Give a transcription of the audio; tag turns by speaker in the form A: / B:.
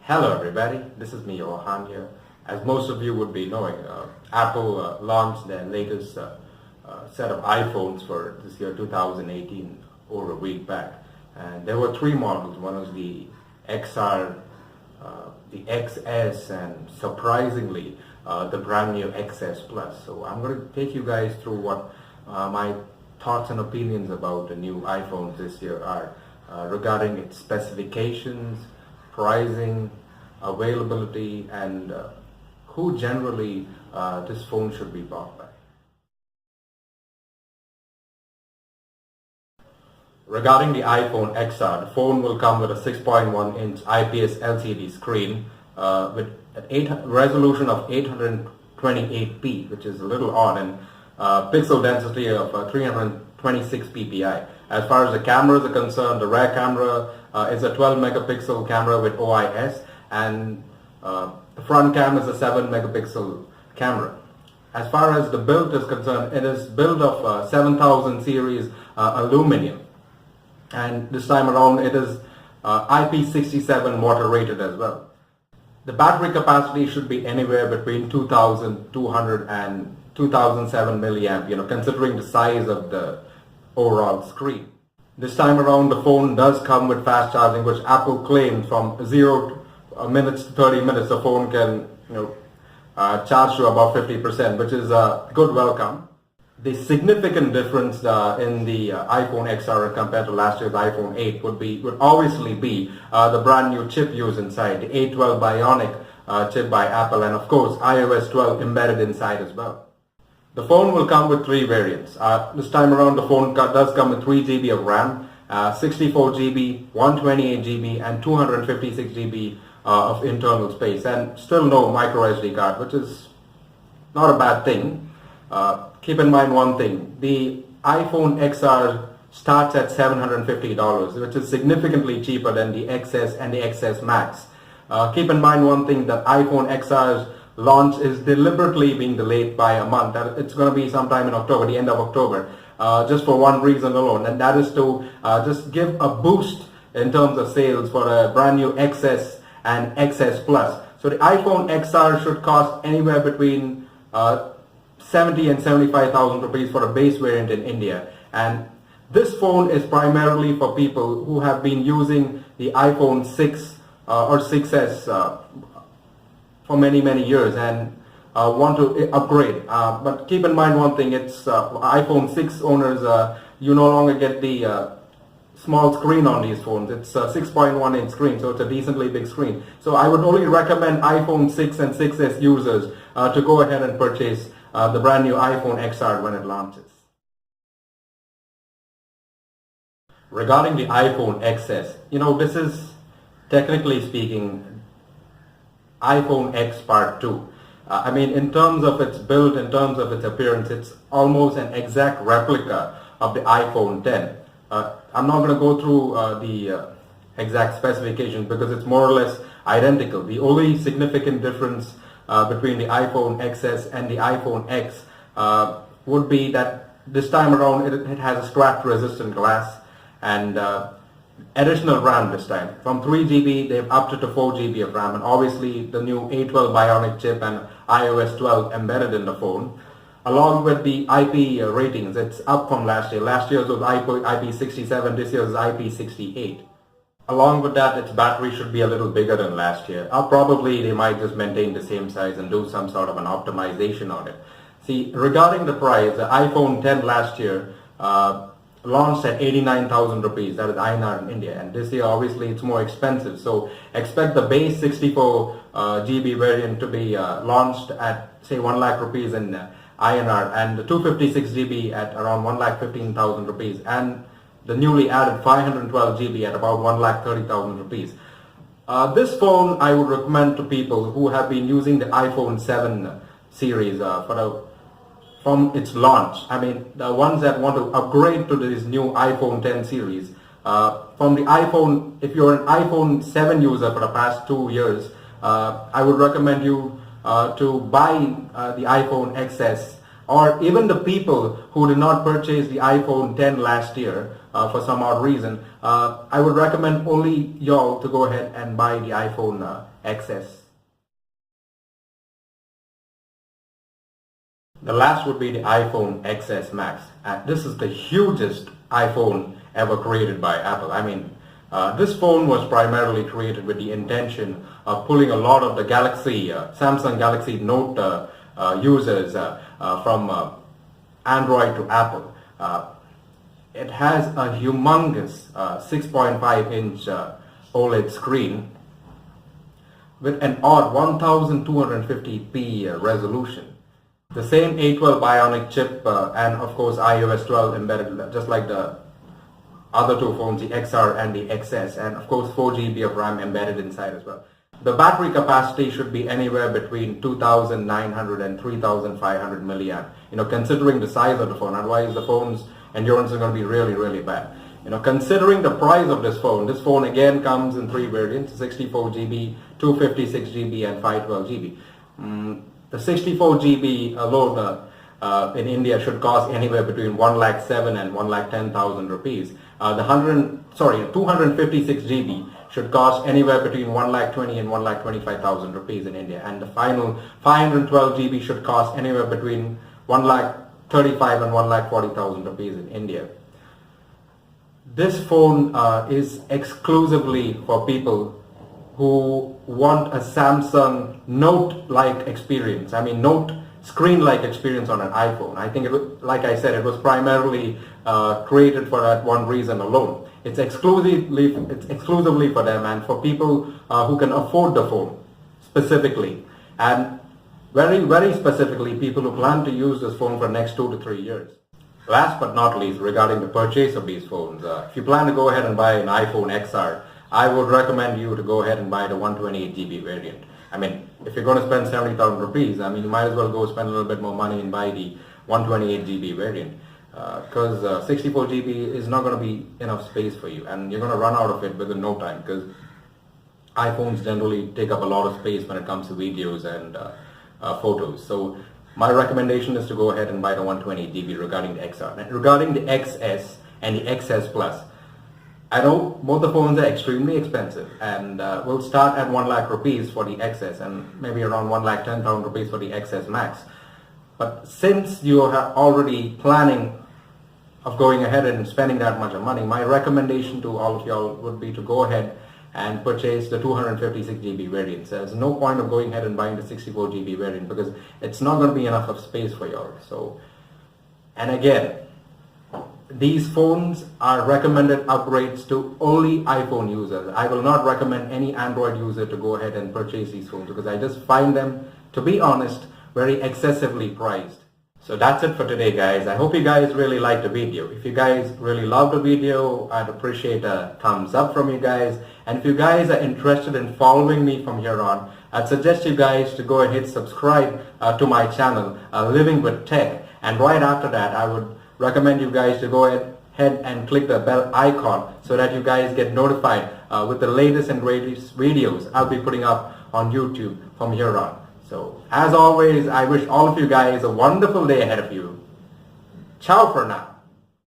A: Hello everybody, this is me Johan here. As most of you would be knowing, Apple launched their latest set of iPhones for this year 2018 over a week back. And there were three models. One was the XR, the XS, and surprisingly the brand new XS Plus. So I'm going to take you guys through what my thoughts and opinions about the new iPhones this year are regarding its specifications, pricing, availability, and who generally this phone should be bought by. Regarding the iPhone XR, the phone will come with a 6.1-inch IPS LCD screen with an resolution of 828p, which is a little odd, and pixel density of 326 ppi. As far as the cameras are concerned, the rear camera is a 12 megapixel camera with OIS, and the front camera is a 7 megapixel camera. As far as the build is concerned, it is built of 7000 series aluminum, and this time around it is IP67 water rated as well. The battery capacity should be anywhere between 2200 and 2007 milliamp, considering the size of the overall screen. This time around the phone does come with fast charging, which Apple claims from 0 minutes to 30 minutes the phone can charge to about 50%, which is a good welcome. The significant difference in the iPhone XR compared to last year's iPhone 8 would obviously be the brand new chip used inside, the A12 Bionic chip by Apple, and of course iOS 12 embedded inside as well. The phone will come with three variants. This time around the phone does come with 3 GB of RAM, 64 GB, 128 GB, and 256 GB of internal space, and still no micro SD card, which is not a bad thing. Keep in mind one thing: the iPhone XR starts at $750, which is significantly cheaper than the XS and the XS Max. Keep in mind one thing, that iPhone XR's launch is deliberately being delayed by a month. It's going to be sometime in October, the end of October, just for one reason alone, and that is to just give a boost in terms of sales for a brand new XS and XS Plus. So the iPhone XR should cost anywhere between 70 and 75,000 rupees for a base variant in India, and this phone is primarily for people who have been using the iPhone 6 or 6s for many years and want to upgrade. But keep in mind one thing: it's iPhone 6 owners, you no longer get the small screen on these phones. It's a 6.1-inch screen, so it's a decently big screen. So I would only recommend iPhone 6 and 6s users to go ahead and purchase the brand new iPhone XR when it launches. Regarding the iPhone XS, this is, technically speaking, iPhone X Part 2. I mean, in terms of its build, in terms of its appearance, it's almost an exact replica of the iPhone 10. I'm not going to go through the exact specifications because it's more or less identical. The only significant difference between the iPhone XS and the iPhone X would be that this time around it has a scratch resistant glass and additional RAM this time. From 3 GB they've upped it to 4 GB of RAM, and obviously the new A12 Bionic chip and iOS 12 embedded in the phone. Along with the IP ratings, it's up from last year. Last year's was IP67, this year's IP68. Along with that, its battery should be a little bigger than last year. Probably they might just maintain the same size and do some sort of an optimization on it. See, regarding the price, the iPhone 10 last year launched at 89,000 rupees, that is INR in India, and this year obviously it's more expensive. So expect the base 64 GB variant to be launched at say 1 lakh rupees in INR, and the 256 GB at around 1,15,000 rupees, and the newly added 512 GB at about 1,30,000 rupees. This phone I would recommend to people who have been using the iPhone 7 series from its launch. I mean, the ones that want to upgrade to this new iPhone 10 series. From the iPhone, if you're an iPhone 7 user for the past 2 years, I would recommend you to buy the iPhone XS or even the people who did not purchase the iPhone 10 last year for some odd reason, I would recommend only y'all to go ahead and buy the iPhone XS. The last would be the iPhone XS Max. And this is the hugest iPhone ever created by Apple. I mean, this phone was primarily created with the intention of pulling a lot of the Samsung Galaxy Note users from Android to Apple. It has a humongous 6.5-inch OLED screen with an odd 1250p resolution. The same A12 Bionic chip and of course iOS 12 embedded, just like the other two phones, the XR and the XS, and of course 4 GB of RAM embedded inside as well. The battery capacity should be anywhere between 2,900 and 3,500 milliamp. Considering the size of the phone, otherwise the phone's endurance is going to be really, really bad. Considering the price of this phone again comes in three variants: 64 GB, 256 GB, and 512 GB. The 64 GB alone in India should cost anywhere between 1,07,000 and 1,10,000 rupees. The 256 GB should cost anywhere between 1,20,000 and 1,25,000 rupees in India, and the final 512 GB should cost anywhere between 1,35,000 and 1,40,000 rupees in India. This phone is exclusively for people who want a Samsung Note-like experience. I mean, Note screen-like experience on an iPhone. I think, like I said, it was primarily created for that one reason alone. It's exclusively for them and for people who can afford the phone specifically, and very, very specifically people who plan to use this phone for the next 2 to 3 years. Last but not least, regarding the purchase of these phones, if you plan to go ahead and buy an iPhone XR, I would recommend you to go ahead and buy the 128 GB variant. I mean, if you're going to spend 70,000 rupees, I mean, you might as well go spend a little bit more money and buy the 128 GB variant, because 64 GB is not going to be enough space for you, and you're going to run out of it within no time, because iPhones generally take up a lot of space when it comes to videos and photos. So my recommendation is to go ahead and buy the 128 GB regarding the XR. Now, regarding the XS and the XS Plus, I know both the phones are extremely expensive, and will start at 1 lakh rupees for the XS and maybe around 1,10,000 rupees for the XS Max. But since you are already planning of going ahead and spending that much of money, my recommendation to all of y'all would be to go ahead and purchase the 256 GB variant. So there's no point of going ahead and buying the 64 GB variant because it's not going to be enough of space for y'all. So, and again, these phones are recommended upgrades to only iPhone users. I will not recommend any Android user to go ahead and purchase these phones because I just find them, to be honest, very excessively priced. So that's it for today, guys. I hope you guys really liked the video. If you guys really loved the video, I'd appreciate a thumbs up from you guys. And if you guys are interested in following me from here on, I'd suggest you guys to go and hit subscribe to my channel, Living with Tech. And right after that, I would recommend you guys to go ahead and click the bell icon so that you guys get notified with the latest and greatest videos I'll be putting up on YouTube from here on. So as always, I wish all of you guys a wonderful day ahead of you. Ciao for now.